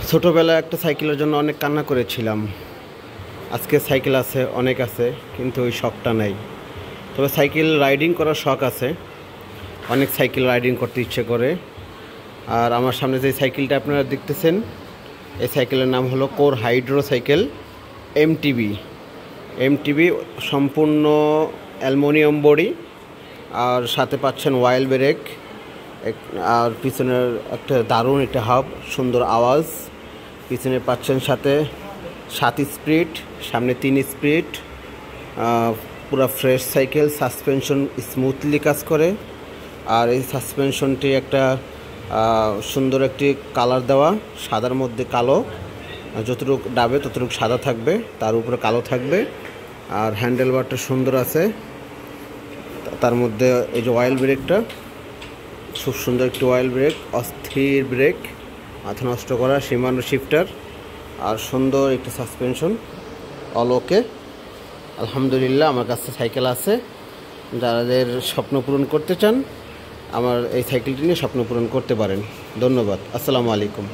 ছোটোবেলায় একটা সাইকেলের জন্য অনেক কান্না করেছিলাম। আজকে সাইকেল আছে, অনেক আছে, কিন্তু ওই শখটা নাই। তবে সাইকেল রাইডিং করার শখ আছে, অনেক সাইকেল রাইডিং করতে ইচ্ছে করে। আর আমার সামনে যে সাইকেলটা আপনারা দেখতেছেন, এই সাইকেলের নাম হলো কোর হাইড্রো সাইকেল এমটিবি। সম্পূর্ণ অ্যালুমিনিয়াম বডি, আর সাথে পাচ্ছেন ওয়াইল ব্রেক, আর পিছনের একটা দারুণ একটা হাব, সুন্দর আওয়াজ। পিছনে পাচ্ছেন সাথে 7 স্পিড, সামনে 3 স্পিড, পুরো ফ্রেশ সাইকেল। সাসপেনশন স্মুথলি কাজ করে, আর এই সাসপেনশনটি একটা সুন্দর একটি কালার দেওয়া, সাদার মধ্যে কালো, যতটুকু ডাবে ততটুকু সাদা থাকবে, তার উপরে কালো থাকবে। আর হ্যান্ডেল বারটা সুন্দর আছে, তার মধ্যে এই যে ওয়াইল ব্রেকটা, খুব সুন্দর একটি ওয়াইল ব্রেক, অস্থির ব্রেক, মাথা নষ্ট করা সীমানো শিফটার, আর সুন্দর একটি সাসপেনশন। অল ওকে, আলহামদুলিল্লাহ। আমার কাছে সাইকেল আছে, যাদের স্বপ্ন পূরণ করতে চান আমার এই সাইকেলটি নিয়ে স্বপ্ন পূরণ করতে পারেন। ধন্যবাদ। আসসালামু আলাইকুম।